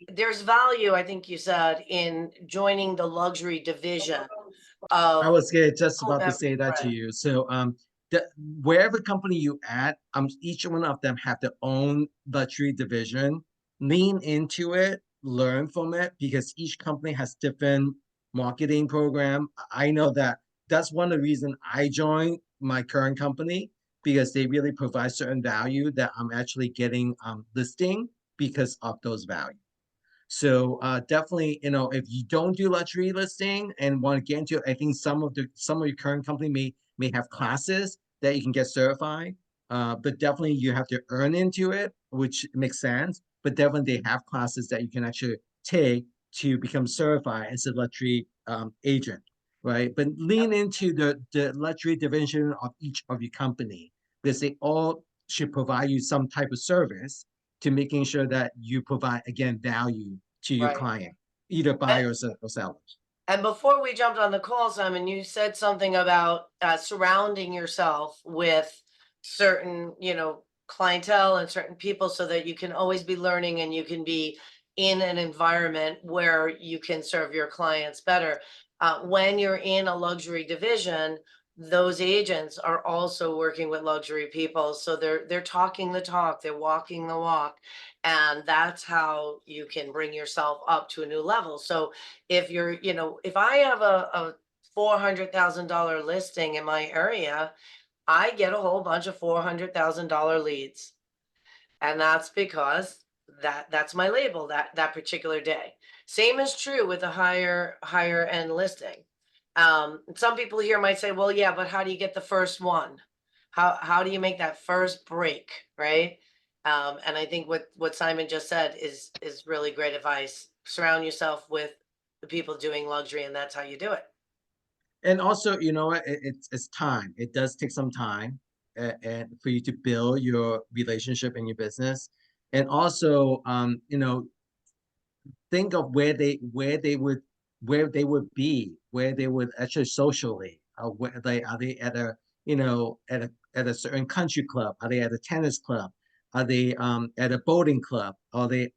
S1: there's value, I think you said, in joining the luxury division of.
S5: I was just about to say that to you. So wherever company you at, each one of them have their own luxury division. Lean into it, learn from it, because each company has different marketing program. I know that's one of the reasons I joined my current company, because they really provide certain value that I'm actually getting listing because of those values. So definitely, if you don't do luxury listing and want to get into it, I think some of your current company may have classes that you can get certified. But definitely you have to earn into it, which makes sense. But definitely they have classes that you can actually take to become certified as a luxury agent, right? But lean into the luxury division of each of your company, because they all should provide you some type of service to making sure that you provide, again, value to your client, either buyers or sellers.
S1: And before we jumped on the call, Simon, you said something about surrounding yourself with certain, clientele and certain people, so that you can always be learning and you can be in an environment where you can serve your clients better. When you're in a luxury division, those agents are also working with luxury people. So they're talking the talk, they're walking the walk. And that's how you can bring yourself up to a new level. So if you're, if I have a $400,000 listing in my area, I get a whole bunch of $400,000 leads. And that's because that's my label that particular day. Same is true with a higher end listing. Some people here might say, well, yeah, but how do you get the first one? How do you make that first break, right? And I think what Simon just said is really great advice. Surround yourself with the people doing luxury, and that's how you do it.
S5: And also, you know what, it's time. It does take some time and for you to build your relationship in your business. And also, think of where they would be, where they would actually socially. Are they at a at a certain country club? Are they at a tennis club? Are they at a boating club? Are they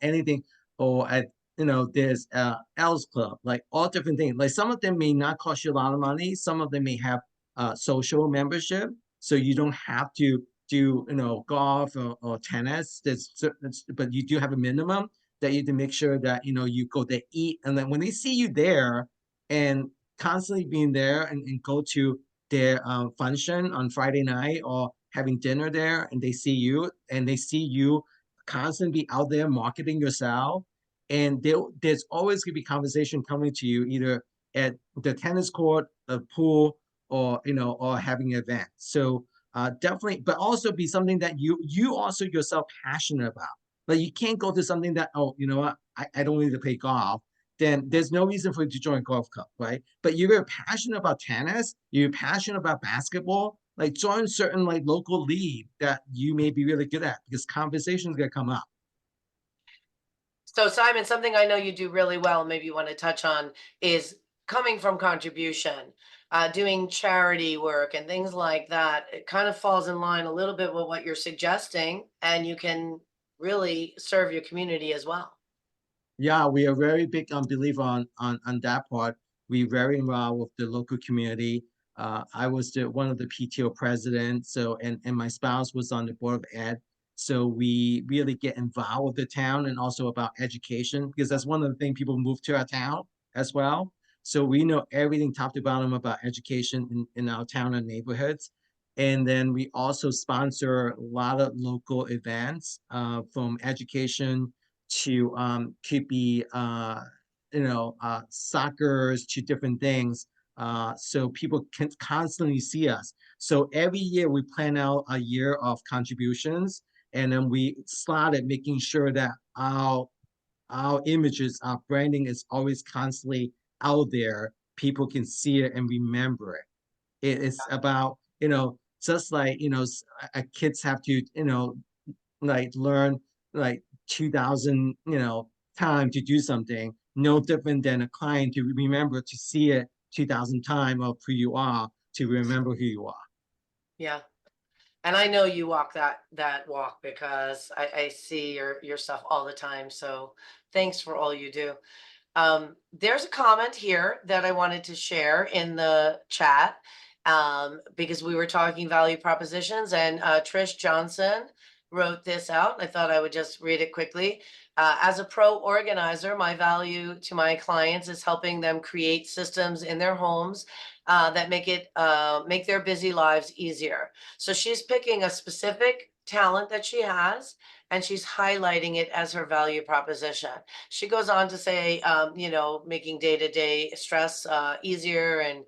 S5: anything? Or at there's L's club, like all different things. Like some of them may not cost you a lot of money. Some of them may have social membership, so you don't have to do golf or tennis. But you do have a minimum that you have to make sure that you go to eat, and then when they see you there and constantly being there and go to their function on Friday night or having dinner there, and they see you constantly out there marketing yourself, And there's always gonna be conversation coming to you either at the tennis court, a pool, or or having an event. So definitely, but also be something that you also yourself passionate about. Like you can't go to something that, oh, you know what, I don't need to play golf. Then there's no reason for you to join a golf club, right? But you're very passionate about tennis, you're passionate about basketball, like join certain like local league that you may be really good at because conversations gonna come up.
S1: So Simon, something I know you do really well, maybe you want to touch on, is coming from contribution, doing charity work and things like that. It kind of falls in line a little bit with what you're suggesting, and you can really serve your community as well.
S5: Yeah, we are very big on believe on that part. We very involved with the local community. I was one of the PTO presidents, so and my spouse was on the board of ed. So we really get involved with the town and also about education because that's one of the things people move to our town as well. So we know everything top to bottom about education in our town and neighborhoods. And then we also sponsor a lot of local events from education to could be soccer's to different things so people can constantly see us. So every year we plan out a year of contributions, and then we started making sure that our images, our branding is always constantly out there. People can see it and remember it. It is about just like kids have to like learn like 2000 time to do something, no different than a client to remember to see it 2000 time of who you are to remember who you are.
S1: Yeah. And I know you walk that walk because I see your stuff all the time. So thanks for all you do. There's a comment here that I wanted to share in the chat because we were talking value propositions, and Trish Johnson wrote this out. I thought I would just read it quickly. As a pro organizer, my value to my clients is helping them create systems in their homes that make their busy lives easier. So she's picking a specific talent that she has, and she's highlighting it as her value proposition. She goes on to say, making day-to-day stress easier and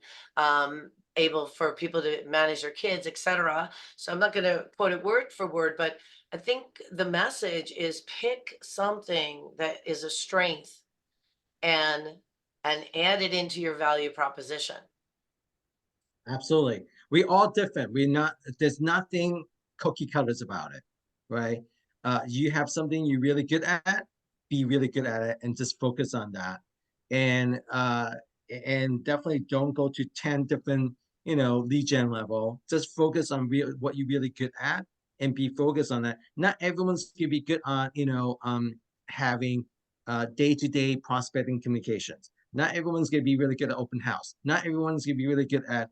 S1: able for people to manage their kids, etc. So I'm not going to quote it word for word, but I think the message is pick something that is a strength and add it into your value proposition.
S5: Absolutely. We all different. There's nothing cookie cutters about it, right? You have something you're really good at, be really good at it and just focus on that. And definitely don't go to 10 different, lead gen level. Just focus on what you're really good at and be focused on that. Not everyone's gonna be good on, having day-to-day prospecting communications. Not everyone's gonna be really good at open house. Not everyone's gonna be really good at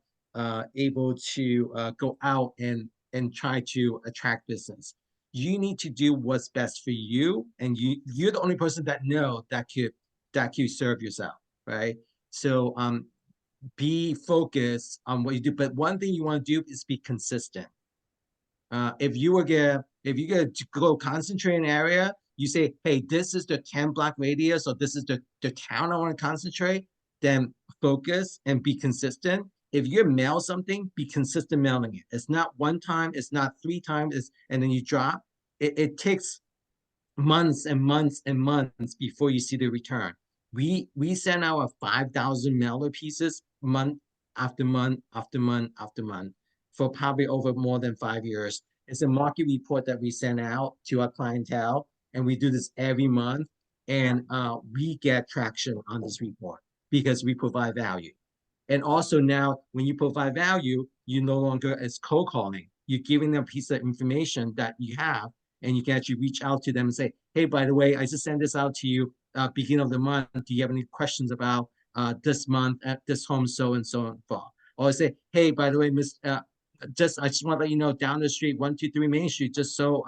S5: able to go out and try to attract business. You need to do what's best for you, and you're the only person that know that could serve yourself, right? So be focused on what you do, but one thing you want to do is be consistent. If you gonna go concentrate in an area, you say, hey, this is the 10-block radius, or this is the town I want to concentrate, then focus and be consistent. If you mail something, be consistent mailing it. It's not one time, it's not 3 times, and then you drop. It takes months and months and months before you see the return. We send out 5,000 mailer pieces month after month after month after month for probably over more than 5 years. It's a market report that we send out to our clientele, and we do this every month. And we get traction on this report because we provide value. And also now, when you provide value, you no longer as cold calling. You're giving them a piece of information that you have, and you can actually reach out to them and say, hey, by the way, I just sent this out to you beginning of the month. Do you have any questions about this month at this home so and so and forth? Or say, hey, by the way, I just want to let you know, down the street, 123 Main Street, just so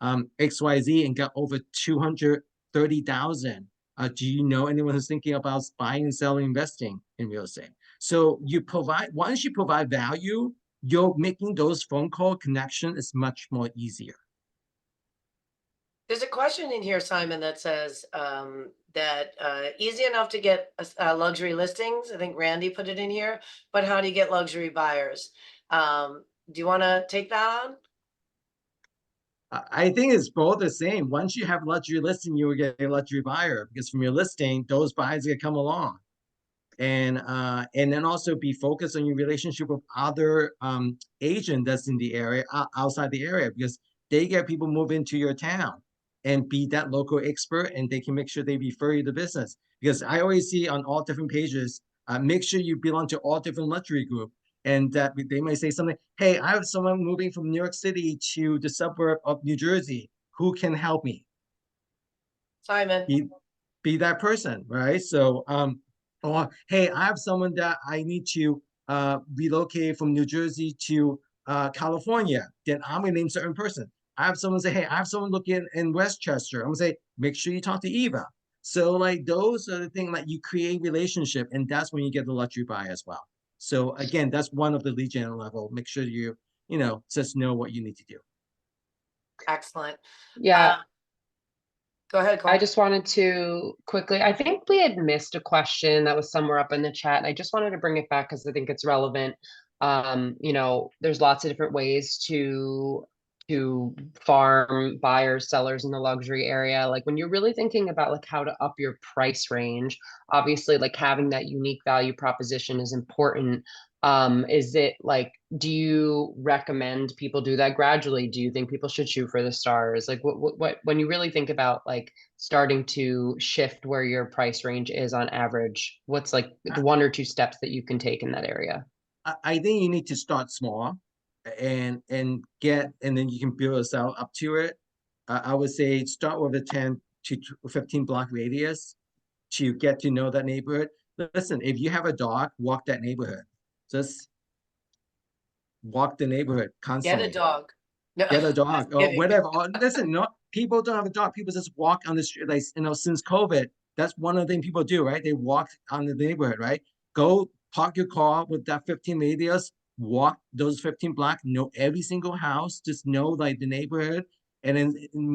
S5: XYZ, and got over 230,000. Do you know anyone who's thinking about buying and selling, investing in real estate? So once you provide value, you're making those phone call connection is much more easier.
S1: There's a question in here, Simon, that says that easy enough to get luxury listings. I think Randy put it in here, but how do you get luxury buyers? Do you want to take that on?
S5: I think it's both the same. Once you have luxury listing, you will get a luxury buyer because from your listing, those buyers will come along. And then also be focused on your relationship with other agent that's in the area, outside the area, because they get people move into your town and be that local expert, and they can make sure they refer you to business. Because I always see on all different pages, make sure you belong to all different luxury group. And that they might say something, hey, I have someone moving from New York City to the suburb of New Jersey. Who can help me?
S1: Simon.
S5: Be that person, right? So or hey, I have someone that I need to relocate from New Jersey to California, then I'm gonna name certain person. I have someone say, hey, I have someone looking in Westchester. I'm gonna say, make sure you talk to Eva. So like those are the things, like you create relationship, and that's when you get the luxury buy as well. So again, that's one of the lead gen level. Make sure you just know what you need to do.
S1: Excellent.
S2: Yeah.
S1: Go ahead, Cole.
S2: I just wanted to quickly, I think we had missed a question that was somewhere up in the chat, and I just wanted to bring it back because I think it's relevant. There's lots of different ways to farm buyers, sellers in the luxury area. Like when you're really thinking about like how to up your price range, obviously like having that unique value proposition is important. Is it like, do you recommend people do that gradually? Do you think people should shoot for the stars? Like what when you really think about like starting to shift where your price range is on average, what's like the 1 or 2 steps that you can take in that area?
S5: I think you need to start small and then you can build yourself up to it. I would say start with a 10 to 15 block radius to get to know that neighborhood. Listen, if you have a dog, walk that neighborhood. Just walk the neighborhood
S1: Get
S5: constantly.
S1: a dog. No,
S5: Get a dog or
S1: kidding.
S5: whatever. Or, listen, no, people don't have a dog. People just walk on the street. Like, since COVID, that's one of the things people do, right? They walk on the neighborhood, right? Go park your car with that 15 radius, walk those 15 blocks, know every single house, just know like the neighborhood. And then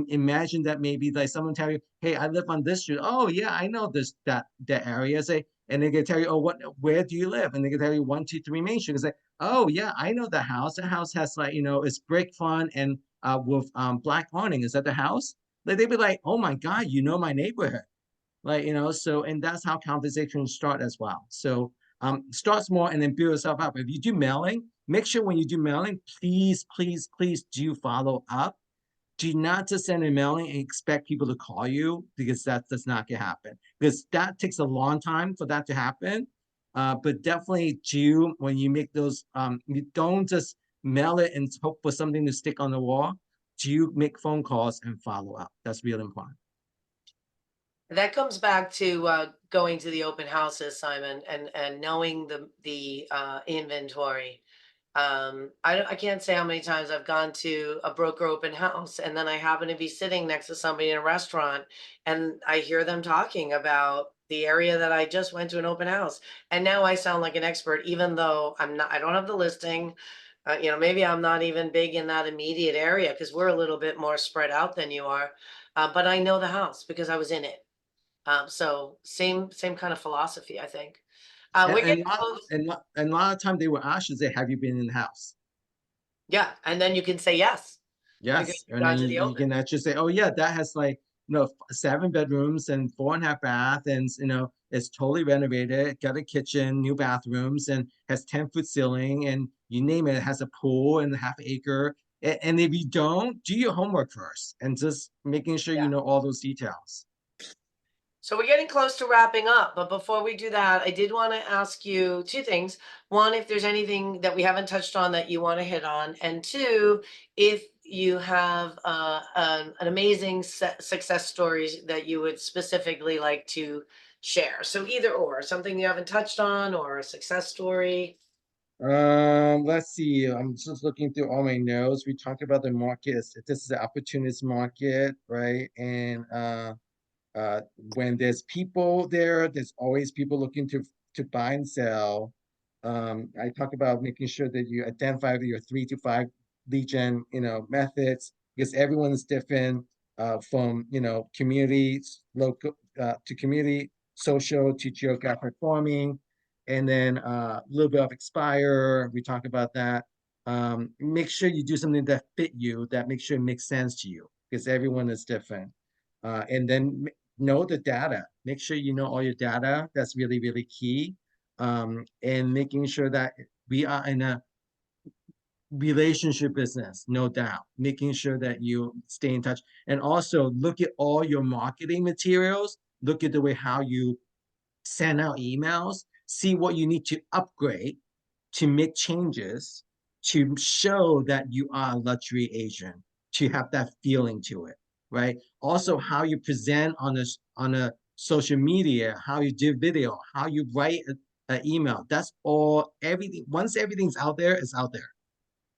S5: imagine that maybe like someone tell you, hey, I live on this street. Oh yeah, I know that area. Say, and they can tell you, oh, where do you live? And they can tell you 1, 2, 3 Main Street. Say, oh yeah, I know the house. The house has like, it's brick front and with black awning. Is that the house? Like they'd be like, oh my God, you know my neighborhood. Like, so and that's how conversations start as well. So start small and then build yourself up. If you do mailing, make sure when you do mailing, please, please, please do follow up. Do not just send a mailing and expect people to call you, because that does not get happen. Because that takes a long time for that to happen. But definitely do, when you make those, you don't just mail it and hope for something to stick on the wall. Do make phone calls and follow up. That's really important.
S1: That comes back to going to the open houses, Simon, and knowing the inventory. I can't say how many times I've gone to a broker open house and then I happen to be sitting next to somebody in a restaurant and I hear them talking about the area that I just went to an open house. And now I sound like an expert, even though I don't have the listing. Maybe I'm not even big in that immediate area because we're a little bit more spread out than you are. But I know the house because I was in it. So same kind of philosophy, I think. We're
S5: And
S1: getting
S5: lot,
S1: close.
S5: and a lot of time they will ask you, say, have you been in the house?
S1: Yeah, and then you can say yes. Because
S5: Yes,
S1: you
S5: and
S1: got
S5: then
S1: to the
S5: you
S1: open.
S5: can actually say, oh yeah, that has like 7 bedrooms and 4.5 baths, and it's totally renovated, got a kitchen, new bathrooms, and has 10-foot ceiling, and you name it, it has a pool and a half acre. And if you don't, do your homework first and just making sure you know all those details.
S1: So we're getting close to wrapping up, but before we do that, I did want to ask you 2 things. One, if there's anything that we haven't touched on that you want to hit on, and 2, if you have an amazing success stories that you would specifically like to share. So either or, something you haven't touched on or a success story.
S5: Let's see. I'm just looking through all my notes. We talked about the markets. This is the opportunist market, right? And when there's people there, there's always people looking to buy and sell. I talk about making sure that you identify your 3 to 5 lead gen, methods, because everyone's different. from community local to community social to geographic farming, and then a little bit of expire. We talk about that. Make sure you do something that fit you, that makes sure it makes sense to you, because everyone is different. And then know the data. Make sure you know all your data. That's really, really key. And making sure that we are in a relationship business, no doubt. Making sure that you stay in touch. And also look at all your marketing materials. Look at the way how you send out emails. See what you need to upgrade, to make changes, to show that you are a luxury agent, to have that feeling to it, right? Also, how you present on a social media, how you do video, how you write an email. That's all. Everything. Once everything's out there, it's out there.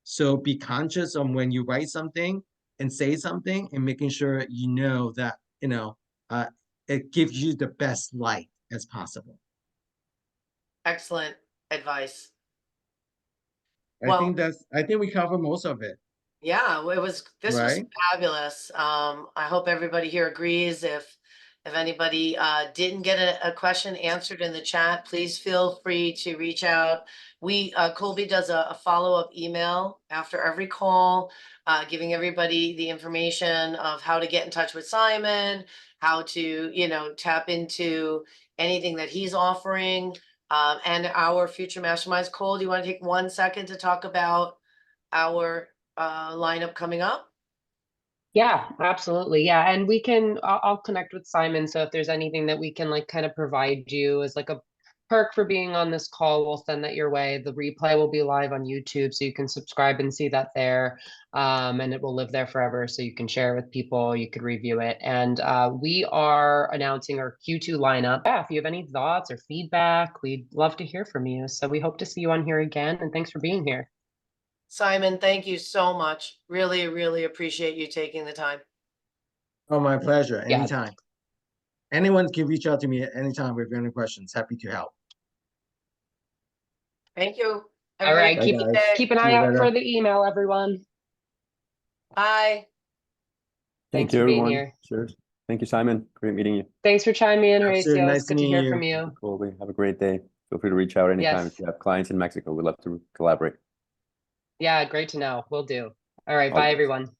S5: So be conscious of when you write something and say something, and making sure you know that it gives you the best light as possible.
S1: Excellent advice.
S5: I
S1: Well,
S5: think we cover most of it.
S1: yeah, this was
S5: Right.
S1: fabulous. I hope everybody here agrees. If anybody didn't get a question answered in the chat, please feel free to reach out. Colby does a follow-up email after every call, giving everybody the information of how to get in touch with Simon, how to, tap into anything that he's offering, and our future masterminds. Cole, do you want to take 1 second to talk about our lineup coming up?
S2: Yeah, absolutely. Yeah. And I'll connect with Simon. So if there's anything that we can like kind of provide you as like a perk for being on this call, we'll send that your way. The replay will be live on YouTube, so you can subscribe and see that there. And it will live there forever. So you can share it with people, you could review it. And we are announcing our Q2 lineup. Yeah, if you have any thoughts or feedback, we'd love to hear from you. So we hope to see you on here again. And thanks for being here.
S1: Simon, thank you so much. Really, really appreciate you taking the time.
S5: Oh, my pleasure.
S2: Yeah.
S5: Anytime. Anyone can reach out to me at any time with any questions. Happy to help.
S1: Thank you.
S2: All right.
S5: Bye, guys.
S2: Keep an
S5: See
S2: eye
S5: you
S2: out
S5: later.
S2: for the email, everyone.
S1: Bye.
S2: Thanks
S6: Thank you,
S2: for being
S6: everyone.
S2: here.
S6: Cheers. Thank you, Simon. Great meeting you.
S2: Thanks for chiming in,
S5: Absolutely.
S2: Horacio.
S5: Nice
S2: It's good to
S5: meeting
S2: hear
S5: you.
S2: from you.
S6: Colby, have a great day. Feel free to reach out anytime
S2: Yes.
S6: if you have clients in Mexico. We'd love to collaborate.
S2: Yeah, great to know. Will do. All right.
S6: All the
S2: Bye,
S6: best.
S2: everyone.